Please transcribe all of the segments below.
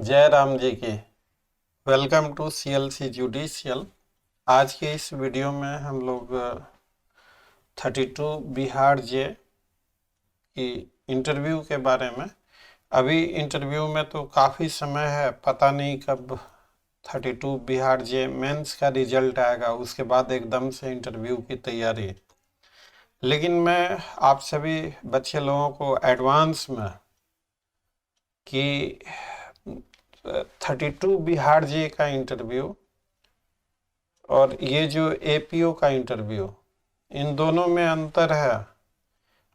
जय राम जी की। Welcome to CLC judicial. आज के इस वीडियो में हम लोग 32 बिहार जे की इंटरव्यू के बारे में। अभी इंटरव्यू में तो काफ़ी समय है, पता नहीं कब 32 बिहार जे मेंस का रिजल्ट आएगा, उसके बाद एकदम से इंटरव्यू की तैयारी। लेकिन मैं आप सभी बच्चे लोगों को एडवांस में कि 32 बिहार जे का इंटरव्यू और ये जो एपीओ का इंटरव्यू, इन दोनों में अंतर है।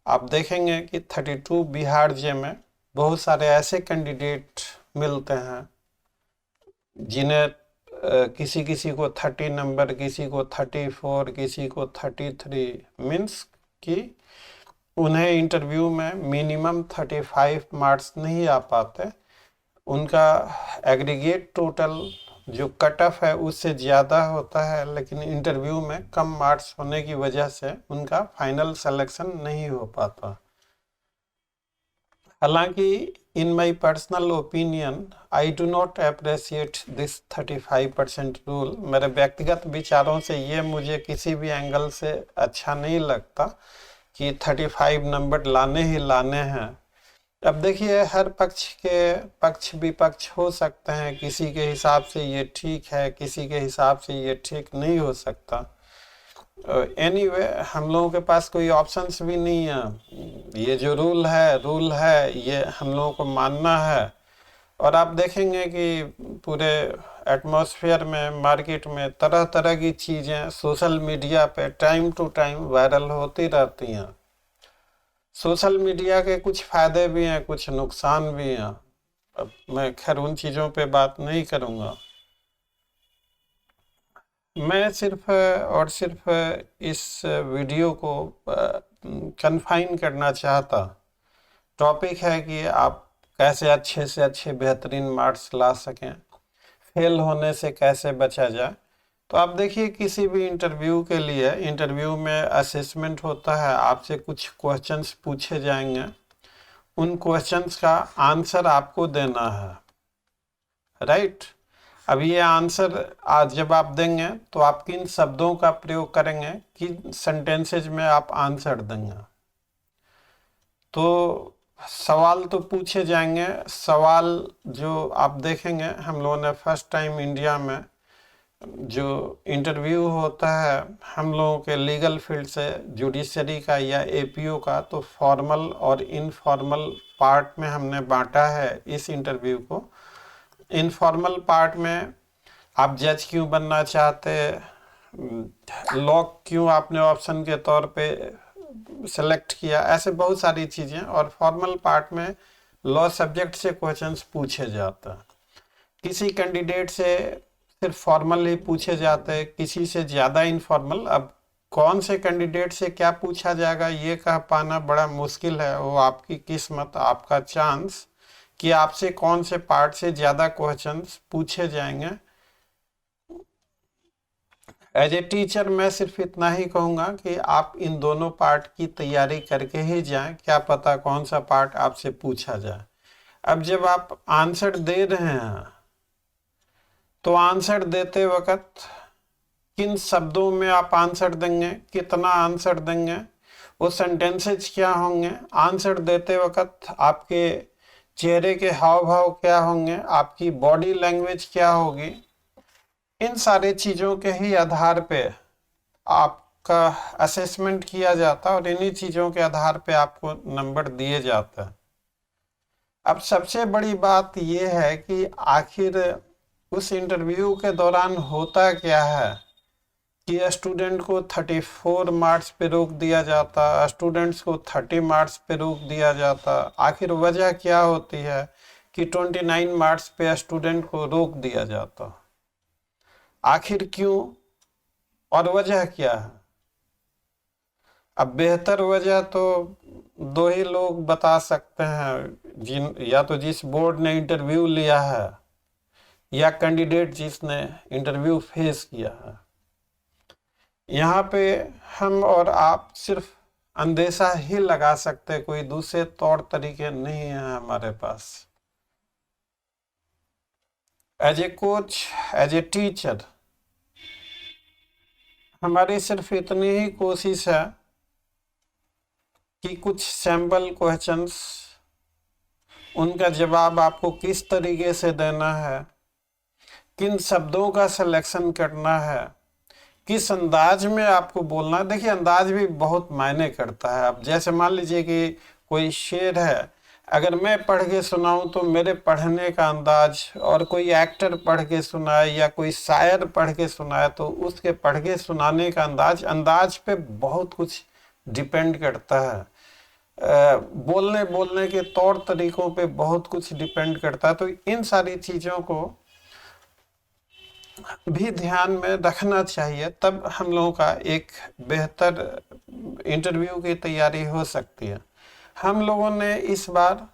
आप देखेंगे कि 32 बिहार जे में बहुत सारे ऐसे कैंडिडेट मिलते हैं जिन्हें किसी किसी को 30 नंबर, किसी को 34, किसी को 33, मीन्स कि उन्हें इंटरव्यू में मिनिमम 35 मार्क्स नहीं आ पाते। उनका एग्रीगेट टोटल जो कट ऑफ है उससे ज़्यादा होता है, लेकिन इंटरव्यू में कम मार्क्स होने की वजह से उनका फाइनल सिलेक्शन नहीं हो पाता। हालांकि in my personal opinion I do not appreciate this 35% rule. मेरे व्यक्तिगत विचारों से ये मुझे किसी भी एंगल से अच्छा नहीं लगता कि 35 नंबर लाने ही लाने हैं। अब देखिए, हर पक्ष के पक्ष विपक्ष हो सकते हैं। किसी के हिसाब से ये ठीक है, किसी के हिसाब से ये ठीक नहीं हो सकता। एनीवे, हम लोगों के पास कोई ऑप्शंस भी नहीं है। ये जो रूल है ये हम लोगों को मानना है। और आप देखेंगे कि पूरे एटमॉस्फेयर में, मार्केट में तरह तरह की चीज़ें सोशल मीडिया पे टाइम टू टाइम वायरल होती रहती हैं। सोशल मीडिया के कुछ फायदे भी हैं, कुछ नुकसान भी हैं। अब मैं खैर उन चीज़ों पे बात नहीं करूँगा। मैं सिर्फ और सिर्फ इस वीडियो को कन्फाइन करना चाहता। टॉपिक है कि आप कैसे अच्छे से अच्छे बेहतरीन मार्क्स ला सकें, फेल होने से कैसे बचा जाए। तो आप देखिए, किसी भी इंटरव्यू के लिए इंटरव्यू में असेसमेंट होता है, आपसे कुछ क्वेश्चंस पूछे जाएंगे। उन क्वेश्चंस का आंसर आपको देना है, राइट। अब ये आंसर आज जब आप देंगे तो आप किन शब्दों का प्रयोग करेंगे, किन सेंटेंसेज में आप आंसर देंगे। तो सवाल तो पूछे जाएंगे। सवाल जो आप देखेंगे, हम लोगों ने फर्स्ट टाइम इंडिया में जो इंटरव्यू होता है हम लोगों के लीगल फील्ड से, जुडिशरी का या एपीओ का, तो फॉर्मल और इनफॉर्मल पार्ट में हमने बांटा है इस इंटरव्यू को। इनफॉर्मल पार्ट में आप जज क्यों बनना चाहते, लॉ क्यों आपने ऑप्शन के तौर पे सेलेक्ट किया, ऐसे बहुत सारी चीज़ें। और फॉर्मल पार्ट में लॉ सब्जेक्ट से क्वेश्चंस पूछे जाते हैं। किसी कैंडिडेट से सिर्फ फॉर्मल ही पूछे जाते हैं, किसी से ज़्यादा इनफॉर्मल। अब कौन से कैंडिडेट से क्या पूछा जाएगा ये कह पाना बड़ा मुश्किल है। वो आपकी किस्मत, आपका चांस कि आपसे कौन से पार्ट से ज़्यादा क्वेश्चंस पूछे जाएंगे। एज ए टीचर मैं सिर्फ इतना ही कहूँगा कि आप इन दोनों पार्ट की तैयारी करके ही जाएं, क्या पता कौन सा पार्ट आपसे पूछा जाए। अब जब आप आंसर दे रहे हैं तो आंसर देते वक्त किन शब्दों में आप आंसर देंगे, कितना आंसर देंगे, वो सेंटेंसेज क्या होंगे, आंसर देते वक्त आपके चेहरे के हाव भाव क्या होंगे, आपकी बॉडी लैंग्वेज क्या होगी, इन सारे चीज़ों के ही आधार पे आपका असेसमेंट किया जाता है और इन्हीं चीज़ों के आधार पे आपको नंबर दिए जाते हैं। अब सबसे बड़ी बात यह है कि आखिर उस इंटरव्यू के दौरान होता क्या है कि स्टूडेंट को 34 मार्क्स पे रोक दिया जाता, स्टूडेंट्स को 30 मार्क्स पे रोक दिया जाता। आखिर वजह क्या होती है कि 29 मार्क्स पे स्टूडेंट को रोक दिया जाता, आखिर क्यों और वजह क्या है। अब बेहतर वजह तो दो ही लोग बता सकते हैं, या तो जिस बोर्ड ने इंटरव्यू लिया है या कैंडिडेट जिसने इंटरव्यू फेस किया है। यहाँ पे हम और आप सिर्फ अंदेशा ही लगा सकते, कोई दूसरे तौर तरीके नहीं है हमारे पास। As a coach, as a teacher, हमारी सिर्फ इतनी ही कोशिश है कि कुछ सैम्पल क्वेश्चंस, उनका जवाब आपको किस तरीके से देना है, किन शब्दों का सिलेक्शन करना है, किस अंदाज में आपको बोलना है। देखिए, अंदाज भी बहुत मायने करता है। अब जैसे मान लीजिए कि कोई शेर है, अगर मैं पढ़ के सुनाऊं तो मेरे पढ़ने का अंदाज, और कोई एक्टर पढ़ के सुनाए या कोई शायर पढ़ के सुनाए तो उसके पढ़ के सुनाने का अंदाज पे बहुत कुछ डिपेंड करता है। बोलने के तौर तरीकों पे बहुत कुछ डिपेंड करता है। तो इन सारी चीज़ों को भी ध्यान में रखना चाहिए, तब हम लोगों का एक बेहतर इंटरव्यू की तैयारी हो सकती है। हम लोगों ने इस बार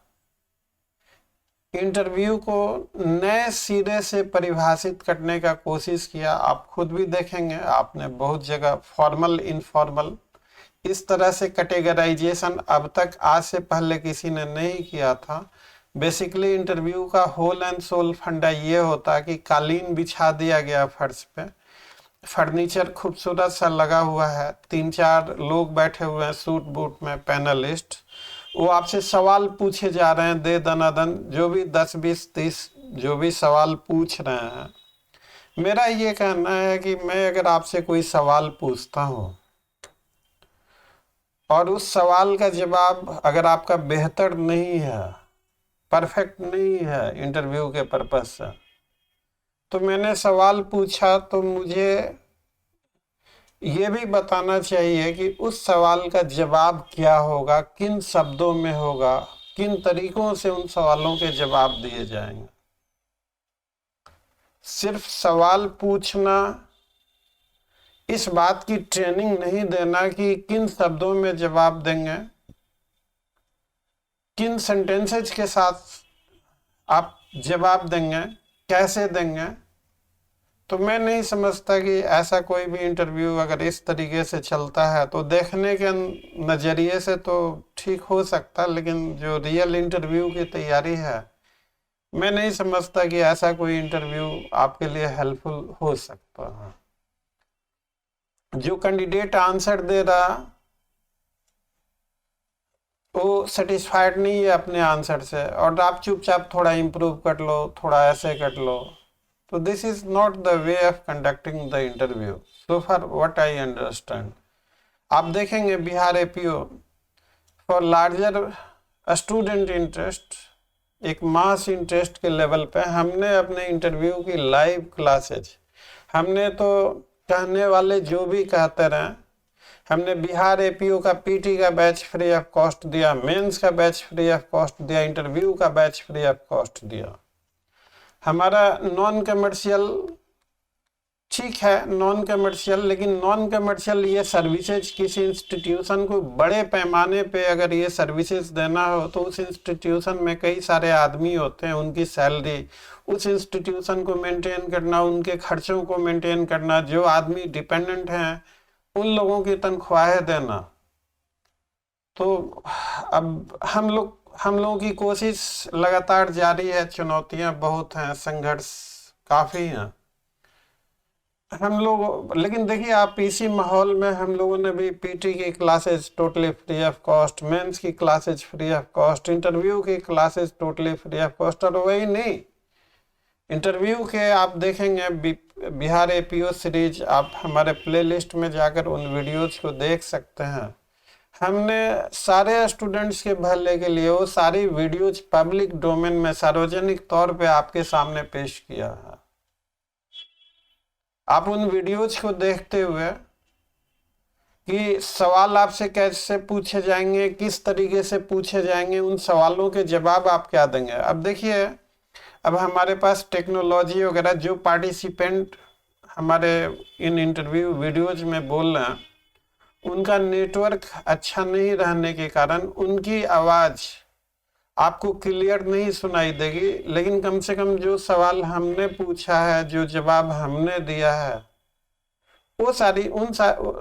इंटरव्यू को नए सिरे से परिभाषित करने का कोशिश किया। आप खुद भी देखेंगे, आपने बहुत जगह फॉर्मल, इनफॉर्मल, इस तरह से कैटेगराइजेशन अब तक आज से पहले किसी ने नहीं किया था। बेसिकली इंटरव्यू का होल एंड सोल फंडा ये होता कि कालीन बिछा दिया गया फर्श पे, फर्नीचर खूबसूरत सा लगा हुआ है, 3-4 लोग बैठे हुए हैं सूट बूट में, पैनलिस्ट, वो आपसे सवाल पूछे जा रहे हैं दे दनादन, जो भी 10, 20, 30 जो भी सवाल पूछ रहे हैं। मेरा ये कहना है कि मैं अगर आपसे कोई सवाल पूछता हूँ और उस सवाल का जवाब अगर आपका बेहतर नहीं है, परफेक्ट नहीं है इंटरव्यू के पर्पस से, तो मैंने सवाल पूछा तो मुझे ये भी बताना चाहिए कि उस सवाल का जवाब क्या होगा, किन शब्दों में होगा, किन तरीकों से उन सवालों के जवाब दिए जाएंगे। सिर्फ सवाल पूछना, इस बात की ट्रेनिंग नहीं देना कि किन शब्दों में जवाब देंगे, किन सेंटेंसेज के साथ आप जवाब देंगे, कैसे देंगे, तो मैं नहीं समझता कि ऐसा कोई भी इंटरव्यू अगर इस तरीके से चलता है तो देखने के नज़रिए से तो ठीक हो सकता, लेकिन जो रियल इंटरव्यू की तैयारी है, मैं नहीं समझता कि ऐसा कोई इंटरव्यू आपके लिए हेल्पफुल हो सकता है। जो कैंडिडेट आंसर दे रहा वो सेटिस्फाइड नहीं है अपने आंसर से, और आप चुपचाप थोड़ा इम्प्रूव कर लो, थोड़ा ऐसे कर लो, तो this is not the way of conducting the interview, so for what I understand. आप देखेंगे Bihar APO for larger student interest, एक मास इंटरेस्ट के लेवल पे हमने अपने इंटरव्यू की लाइव क्लासेज, हमने तो कहने वाले जो भी कहते रहे, हमने बिहार एपीओ का पीटी का बैच फ्री ऑफ कॉस्ट दिया, मेंस का बैच फ्री ऑफ कॉस्ट दिया, इंटरव्यू का बैच फ्री ऑफ कॉस्ट दिया। हमारा नॉन कमर्शियल, ठीक है नॉन कमर्शियल, लेकिन नॉन कमर्शियल ये सर्विसेज किसी इंस्टीट्यूशन को बड़े पैमाने पे अगर ये सर्विसेज देना हो तो उस इंस्टीट्यूशन में कई सारे आदमी होते हैं, उनकी सैलरी, उस इंस्टीट्यूशन को मेंटेन करना, उनके खर्चों को मेंटेन करना, जो आदमी डिपेंडेंट हैं उन लोगों की तनख्वाहें देना। तो अब हम लोगों की कोशिश लगातार जारी है, चुनौतियां बहुत हैं, संघर्ष काफी हैं हम लोग। लेकिन देखिए, आप इसी माहौल में हम लोगों ने भी पीटी की classes totally free of cost, mains की classes free of cost, interview की classes totally free of cost, और वही नहीं, इंटरव्यू के आप देखेंगे बिहार एपीओ सीरीज, आप हमारे प्लेलिस्ट में जाकर उन वीडियोज को देख सकते हैं। हमने सारे स्टूडेंट्स के भले के लिए वो सारी वीडियोज पब्लिक डोमेन में सार्वजनिक तौर पे आपके सामने पेश किया है। आप उन वीडियोज को देखते हुए कि सवाल आपसे कैसे पूछे जाएंगे, किस तरीके से पूछे जाएंगे, उन सवालों के जवाब आप क्या देंगे। अब देखिए, अब हमारे पास टेक्नोलॉजी वगैरह, जो पार्टिसिपेंट हमारे इन इंटरव्यू वीडियोज में बोल रहे हैं, उनका नेटवर्क अच्छा नहीं रहने के कारण उनकी आवाज़ आपको क्लियर नहीं सुनाई देगी, लेकिन कम से कम जो सवाल हमने पूछा है, जो जवाब हमने दिया है, वो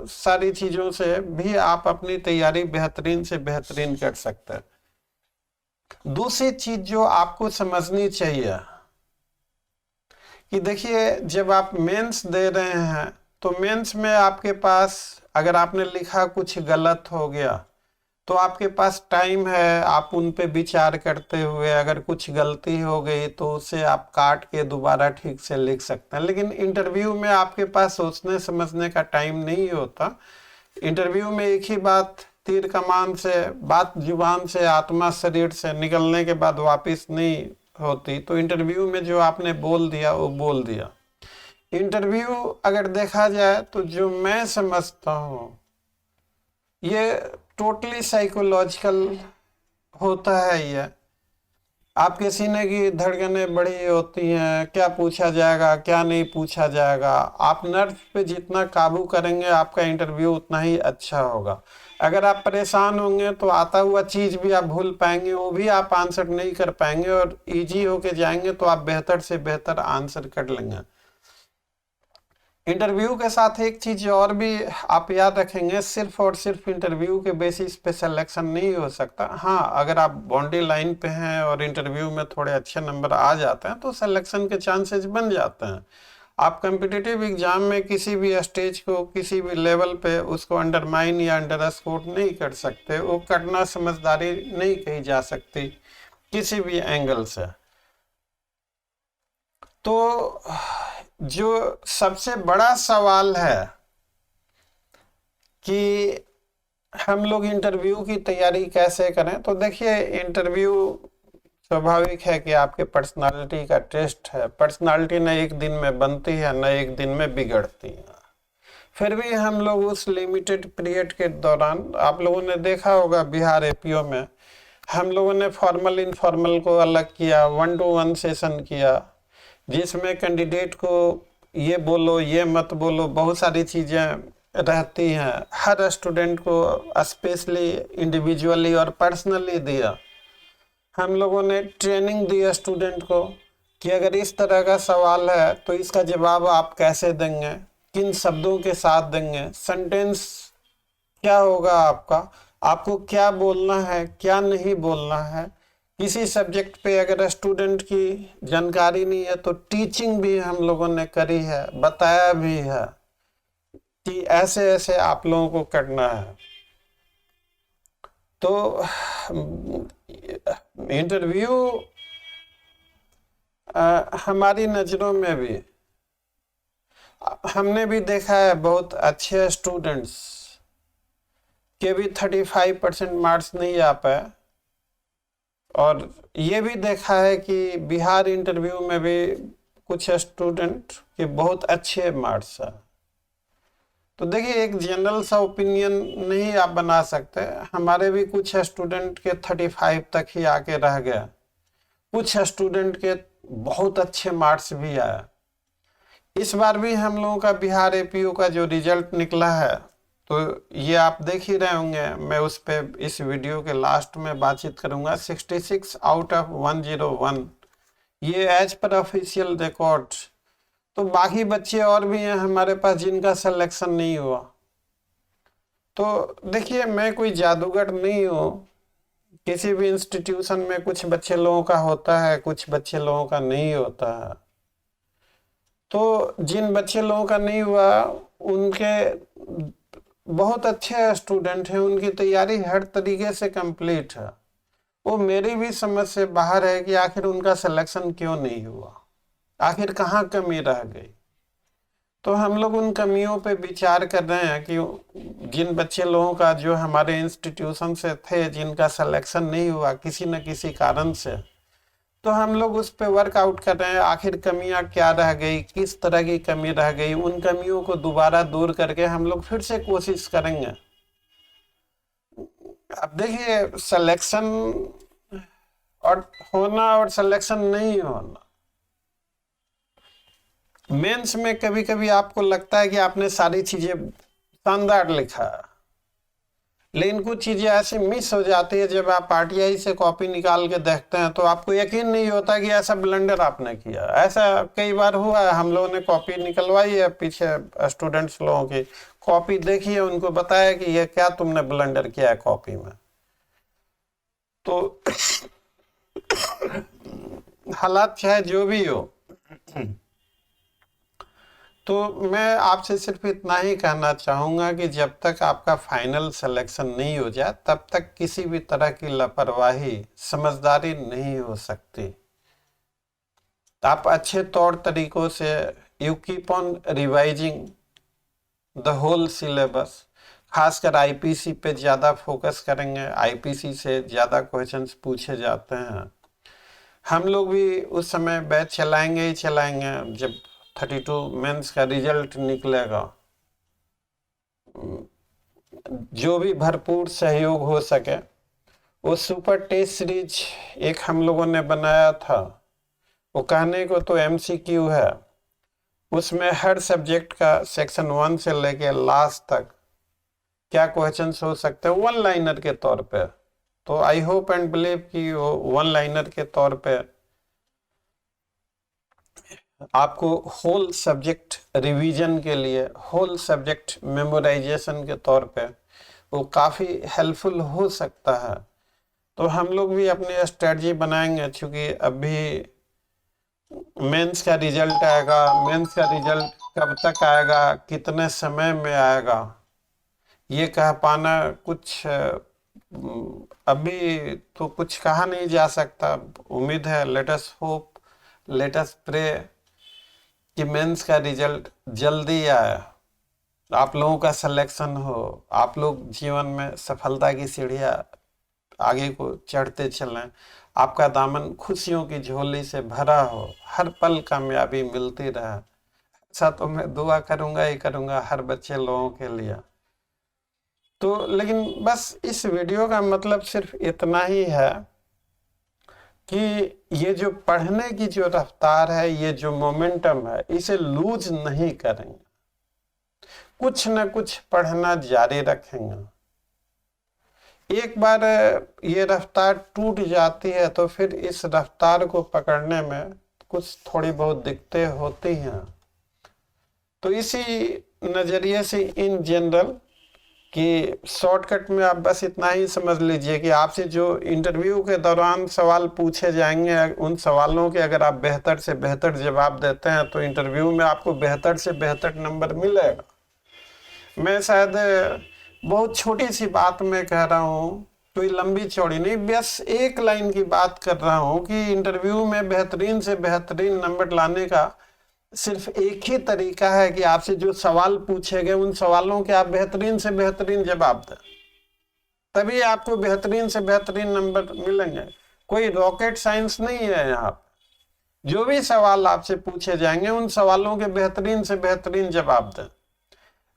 सारी चीज़ों से भी आप अपनी तैयारी बेहतरीन से बेहतरीन कर सकते हैं। दूसरी चीज जो आपको समझनी चाहिए, कि देखिए जब आप मेंस दे रहे हैं तो मेंस में आपके पास अगर आपने लिखा कुछ गलत हो गया तो आपके पास टाइम है, आप उन पे विचार करते हुए अगर कुछ गलती हो गई तो उसे आप काट के दोबारा ठीक से लिख सकते हैं। लेकिन इंटरव्यू में आपके पास सोचने समझने का टाइम नहीं होता। इंटरव्यू में एक ही बात तीर कमान से, बात जुबान से, आत्मा शरीर से निकलने के बाद वापस नहीं होती। तो इंटरव्यू में जो आपने बोल दिया वो बोल दिया। इंटरव्यू अगर देखा जाए तो जो मैं समझता हूँ ये टोटली साइकोलॉजिकल होता है। ये आपके सीने की धड़कनें बढ़ी होती हैं, क्या पूछा जाएगा क्या नहीं पूछा जाएगा। आप नर्व पे जितना काबू करेंगे आपका इंटरव्यू उतना ही अच्छा होगा। अगर आप परेशान होंगे तो आता हुआ चीज़ भी आप भूल पाएंगे, वो भी आप आंसर नहीं कर पाएंगे, और इजी होके जाएंगे तो आप बेहतर से बेहतर आंसर कर लेंगे। इंटरव्यू के साथ एक चीज और भी आप याद रखेंगे, सिर्फ और सिर्फ इंटरव्यू के बेसिस पे सिलेक्शन नहीं हो सकता। हाँ, अगर आप बाउंड्री लाइन पे हैं और इंटरव्यू में थोड़े अच्छे नंबर आ जाते हैं तो सिलेक्शन के चांसेस बन जाते हैं। आप कम्पिटिटिव एग्जाम में किसी भी स्टेज को किसी भी लेवल पे उसको अंडरमाइन या अंडर स्कोर नहीं कर सकते। वो करना समझदारी नहीं कही जा सकती किसी भी एंगल से। तो जो सबसे बड़ा सवाल है कि हम लोग इंटरव्यू की तैयारी कैसे करें, तो देखिए इंटरव्यू स्वाभाविक है कि आपके पर्सनालिटी का टेस्ट है। पर्सनालिटी न एक दिन में बनती है न एक दिन में बिगड़ती है। फिर भी हम लोग उस लिमिटेड पीरियड के दौरान, आप लोगों ने देखा होगा बिहार एपीओ में हम लोगों ने फॉर्मल इनफॉर्मल को अलग किया, 1-to-1 सेशन किया, जिसमें कैंडिडेट को ये बोलो ये मत बोलो बहुत सारी चीज़ें रहती हैं। हर स्टूडेंट को स्पेशली इंडिविजुअली और पर्सनली दिया। हम लोगों ने ट्रेनिंग दी स्टूडेंट को कि अगर इस तरह का सवाल है तो इसका जवाब आप कैसे देंगे, किन शब्दों के साथ देंगे, सेंटेंस क्या होगा आपका, आपको क्या बोलना है क्या नहीं बोलना है। किसी सब्जेक्ट पे अगर स्टूडेंट की जानकारी नहीं है तो टीचिंग भी हम लोगों ने करी है, बताया भी है कि ऐसे ऐसे आप लोगों को करना है। तो इंटरव्यू हमारी नज़रों में भी हमने भी देखा है बहुत अच्छे स्टूडेंट्स के भी 35% मार्क्स नहीं आ पाए, और ये भी देखा है कि बिहार इंटरव्यू में भी कुछ स्टूडेंट के बहुत अच्छे मार्क्स हैं। तो देखिए एक जनरल सा ओपिनियन नहीं आप बना सकते। हमारे भी कुछ स्टूडेंट के 35 तक ही आके रह गए, कुछ स्टूडेंट के बहुत अच्छे मार्क्स भी आए। इस बार भी हम लोगों का बिहार एपीओ का जो रिजल्ट निकला है तो ये आप देख ही रहे होंगे, मैं उस पर इस वीडियो के लास्ट में बातचीत करूंगा। 66 आउट ऑफ 101 ये एज पर ऑफिशियल रिकॉर्ड। तो बाकी बच्चे और भी हैं हमारे पास जिनका सिलेक्शन नहीं हुआ। तो देखिए मैं कोई जादूगर नहीं हूँ। किसी भी इंस्टीट्यूशन में कुछ बच्चे लोगों का होता है, कुछ बच्चे लोगों का नहीं होता है। तो जिन बच्चे लोगों का नहीं हुआ उनके बहुत अच्छे स्टूडेंट हैं, उनकी तैयारी हर तरीके से कंप्लीट है। वो मेरी भी समझ से बाहर है कि आखिर उनका सिलेक्शन क्यों नहीं हुआ, आखिर कहाँ कमी रह गई। तो हम लोग उन कमियों पे विचार कर रहे हैं कि जिन बच्चे लोगों का जो हमारे इंस्टीट्यूशन से थे जिनका सिलेक्शन नहीं हुआ किसी न किसी कारण से, तो हम लोग उस पे वर्कआउट कर रहे हैं। आखिर कमियां क्या रह गई, किस तरह की कमी रह गई, उन कमियों को दोबारा दूर करके हम लोग फिर से कोशिश करेंगे। अब देखिए सिलेक्शन और होना और सिलेक्शन नहीं होना, मेंस में कभी कभी आपको लगता है कि आपने सारी चीजें शानदार लिखा है, लेकिन कुछ चीजें ऐसी मिस हो जाती है। जब आप आरटीआई से कॉपी निकाल के देखते हैं तो आपको यकीन नहीं होता कि ऐसा ब्लंडर आपने किया। ऐसा कई बार हुआ है, हम लोगों ने कॉपी निकलवाई है, पीछे स्टूडेंट्स लोगों की कॉपी देखी है, उनको बताया कि ये क्या तुमने ब्लंडर किया है कॉपी में। तो हालात चाहे जो भी हो, तो मैं आपसे सिर्फ इतना ही कहना चाहूँगा कि जब तक आपका फाइनल सिलेक्शन नहीं हो जाए तब तक किसी भी तरह की लापरवाही समझदारी नहीं हो सकती। तो आप अच्छे तौर तरीकों से you keep on revising the whole syllabus. खासकर आईपीसी पे ज़्यादा फोकस करेंगे, आईपीसी से ज़्यादा क्वेश्चंस पूछे जाते हैं। हम लोग भी उस समय बैच चलाएंगे ही चलाएंगे जब 32 मेंस का रिजल्ट निकलेगा। जो भी भरपूर सहयोग हो सके। वो सुपर टेस्ट सीरीज एक हम लोगों ने बनाया था, वो कहने को तो एमसीक्यू है, उसमें हर सब्जेक्ट का सेक्शन 1 से लेके लास्ट तक क्या क्वेश्चंस हो सकते हैं वन लाइनर के तौर पे। तो आई होप एंड बिलीव कि वो वन लाइनर के तौर पे आपको होल सब्जेक्ट रिवीजन के लिए, होल सब्जेक्ट मेमोराइजेशन के तौर पे वो काफ़ी हेल्पफुल हो सकता है। तो हम लोग भी अपनी स्ट्रेटजी बनाएंगे, क्योंकि अभी मेंस का रिजल्ट आएगा। मेंस का रिजल्ट कब तक आएगा, कितने समय में आएगा, ये कह पाना कुछ अभी तो कुछ कहा नहीं जा सकता। उम्मीद है, let us hope, let us pray कि मेंस का रिजल्ट जल्दी आए, आप लोगों का सिलेक्शन हो, आप लोग जीवन में सफलता की सीढ़ियाँ आगे को चढ़ते चलें, आपका दामन खुशियों की झोली से भरा हो, हर पल कामयाबी मिलती रहे। ऐसा तो मैं दुआ करूंगा ही करूंगा हर बच्चे लोगों के लिए। तो लेकिन बस इस वीडियो का मतलब सिर्फ इतना ही है कि ये जो पढ़ने की जो रफ्तार है, ये जो मोमेंटम है, इसे लूज नहीं करेंगे, कुछ न कुछ पढ़ना जारी रखेंगे। एक बार ये रफ्तार टूट जाती है तो फिर इस रफ्तार को पकड़ने में कुछ थोड़ी बहुत दिक्कतें होती हैं। तो इसी नज़रिए से इन जनरल कि शॉर्टकट में आप बस इतना ही समझ लीजिए कि आपसे जो इंटरव्यू के दौरान सवाल पूछे जाएंगे, उन सवालों के अगर आप बेहतर से बेहतर जवाब देते हैं तो इंटरव्यू में आपको बेहतर से बेहतर नंबर मिलेगा। मैं शायद बहुत छोटी सी बात में कह रहा हूँ, कोई लंबी चौड़ी नहीं, बस एक लाइन की बात कर रहा हूँ कि इंटरव्यू में बेहतरीन से बेहतरीन नंबर लाने का सिर्फ एक ही तरीका है कि आपसे जो सवाल पूछे गए उन सवालों के आप बेहतरीन से बेहतरीन जवाब दें, तभी आपको बेहतरीन से बेहतरीन नंबर मिलेंगे। कोई रॉकेट साइंस नहीं है यहाँ। जो भी सवाल आपसे पूछे जाएंगे उन सवालों के बेहतरीन से बेहतरीन जवाब दें।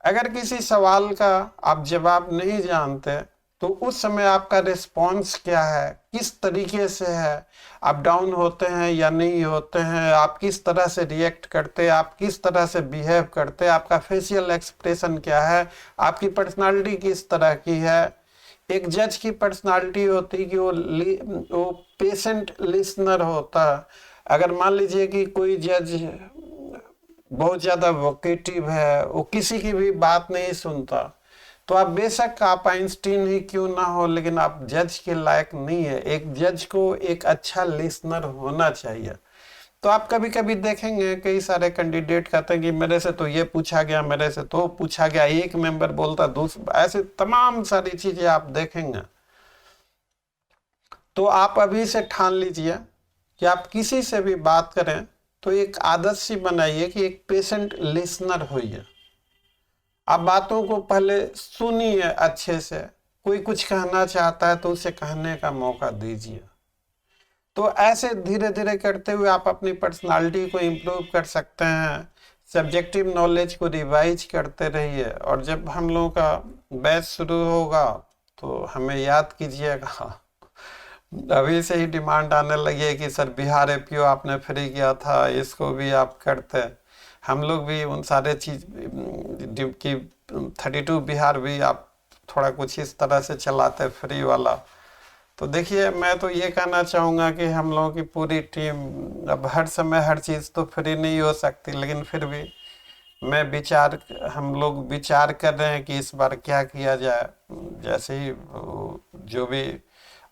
अगर किसी सवाल का आप जवाब नहीं जानते तो उस समय आपका रिस्पॉन्स क्या है, किस तरीके से है, आप डाउन होते हैं या नहीं होते हैं, आप किस तरह से रिएक्ट करते हैं, आप किस तरह से बिहेव करते हैं, आपका फेशियल एक्सप्रेशन क्या है, आपकी पर्सनालिटी किस तरह की है। एक जज की पर्सनालिटी होती है कि वो पेशेंट लिसनर होता है। अगर मान लीजिए कि कोई जज बहुत ज़्यादा वोकेटिव है, वो किसी की भी बात नहीं सुनता, तो आप बेशक आप आइंस्टीन ही क्यों ना हो, लेकिन आप जज के लायक नहीं है। एक जज को एक अच्छा लिसनर होना चाहिए। तो आप कभी कभी देखेंगे कई सारे कैंडिडेट कहते हैं कि मेरे से तो ये पूछा गया, मेरे से तो पूछा गया, एक मेंबर बोलता दूसरा, ऐसे तमाम सारी चीजें आप देखेंगे। तो आप अभी से ठान लीजिए कि आप किसी से भी बात करें तो एक आदत सी बनाइए कि एक पेशेंट लिसनर होइए। आप बातों को पहले सुनिए अच्छे से, कोई कुछ कहना चाहता है तो उसे कहने का मौका दीजिए। तो ऐसे धीरे धीरे करते हुए आप अपनी पर्सनालिटी को इम्प्रूव कर सकते हैं। सब्जेक्टिव नॉलेज को रिवाइज करते रहिए, और जब हम लोगों का बैच शुरू होगा तो हमें याद कीजिएगा। अभी से ही डिमांड आने लगी है कि सर बिहार एपीओ आपने फ्री किया था, इसको भी आप करते। हम लोग भी उन सारे चीज की 32 बिहार भी आप थोड़ा कुछ इस तरह से चलाते फ्री वाला। तो देखिए, मैं तो ये कहना चाहूँगा कि हम लोगों की पूरी टीम, अब हर समय हर चीज़ तो फ्री नहीं हो सकती, लेकिन फिर भी हम लोग विचार कर रहे हैं कि इस बार क्या किया जाए। जैसे ही जो भी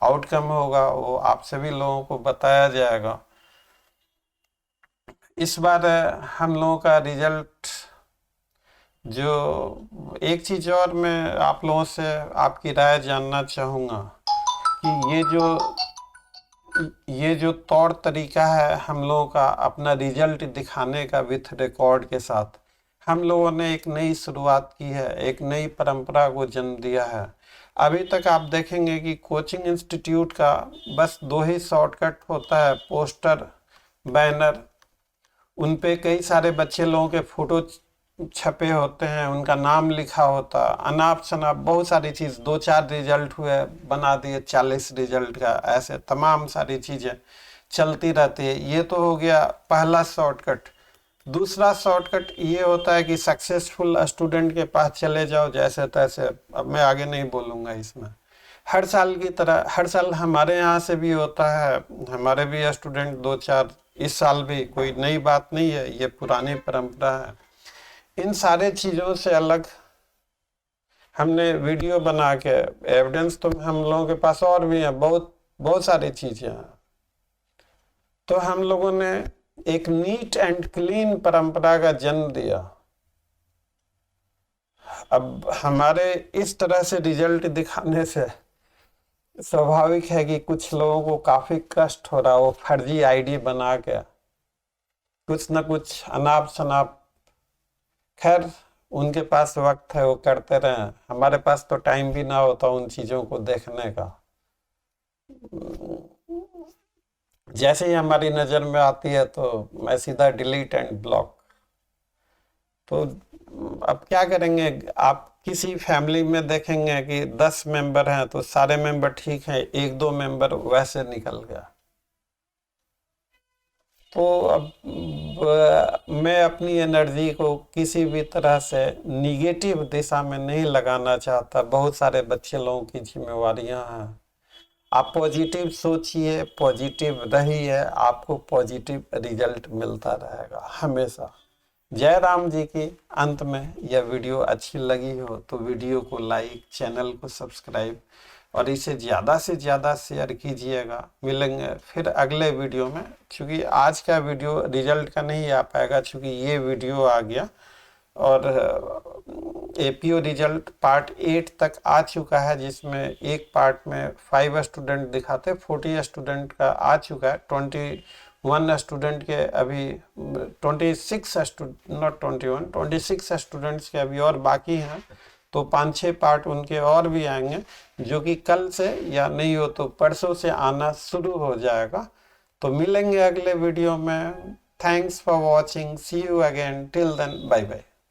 आउटकम होगा वो आप सभी लोगों को बताया जाएगा। इस बार हम लोगों का रिजल्ट जो, एक चीज़ और मैं आप लोगों से आपकी राय जानना चाहूँगा कि ये जो तौर तरीका है हम लोगों का अपना रिजल्ट दिखाने का विथ रिकॉर्ड के साथ, हम लोगों ने एक नई शुरुआत की है, एक नई परंपरा को जन्म दिया है। अभी तक आप देखेंगे कि कोचिंग इंस्टीट्यूट का बस 2 ही शॉर्टकट होता है, पोस्टर, बैनर, उन पे कई सारे बच्चे लोगों के फोटो छपे होते हैं, उनका नाम लिखा होता, अनाप शनाप बहुत सारी चीज़, 2-4 रिजल्ट हुए बना दिए 40 रिजल्ट का, ऐसे तमाम सारी चीज़ें चलती रहती है। ये तो हो गया पहला शॉर्टकट। दूसरा शॉर्टकट ये होता है कि सक्सेसफुल स्टूडेंट के पास चले जाओ जैसे तैसे, अब मैं आगे नहीं बोलूँगा इसमें। हर साल की तरह हर साल हमारे यहाँ से भी होता है, हमारे भी स्टूडेंट 2-4, इस साल भी, कोई नई बात नहीं है, ये पुरानी परंपरा है। इन सारे चीज़ों से अलग हमने वीडियो बना के, एविडेंस तो हम लोगों के पास और भी है, बहुत बहुत सारी चीज़ें हैं, तो हम लोगों ने एक नीट एंड क्लीन परंपरा का जन्म दिया। अब हमारे इस तरह से रिजल्ट दिखाने से स्वाभाविक है कि कुछ लोगों को काफ़ी कष्ट हो रहा, वो फर्जी आईडी बना के कुछ न कुछ अनाप शनाप, खैर उनके पास वक्त है, वो करते रहें, हमारे पास तो टाइम भी ना होता उन चीज़ों को देखने का। जैसे ही हमारी नज़र में आती है तो मैं सीधा डिलीट एंड ब्लॉक। तो अब क्या करेंगे, आप किसी फैमिली में देखेंगे कि 10 मेंबर हैं तो सारे मेंबर ठीक हैं, 1-2 मेंबर वैसे निकल गया। तो अब मैं अपनी एनर्जी को किसी भी तरह से निगेटिव दिशा में नहीं लगाना चाहता, बहुत सारे बच्चे लोगों की जिम्मेवारियां हैं। आप पॉजिटिव सोचिए, पॉजिटिव रहिए, आपको पॉजिटिव रिजल्ट मिलता रहेगा हमेशा। जय राम जी की। अंत में यह वीडियो अच्छी लगी हो तो वीडियो को लाइक, चैनल को सब्सक्राइब और इसे ज़्यादा से ज़्यादा शेयर कीजिएगा। मिलेंगे फिर अगले वीडियो में, क्योंकि आज का वीडियो रिजल्ट का नहीं आ पाएगा, क्योंकि ये वीडियो आ गया और एपीओ रिजल्ट पार्ट 8 तक आ चुका है, जिसमें एक पार्ट में 5 स्टूडेंट दिखाते, 40 स्टूडेंट का आ चुका है। 21 स्टूडेंट के अभी 26 स्टूडेंट्स के अभी और बाकी हैं, तो 5-6 पार्ट उनके और भी आएंगे, जो कि कल से या नहीं हो तो परसों से आना शुरू हो जाएगा। तो मिलेंगे अगले वीडियो में। Thanks for watching, see you again, till then bye bye.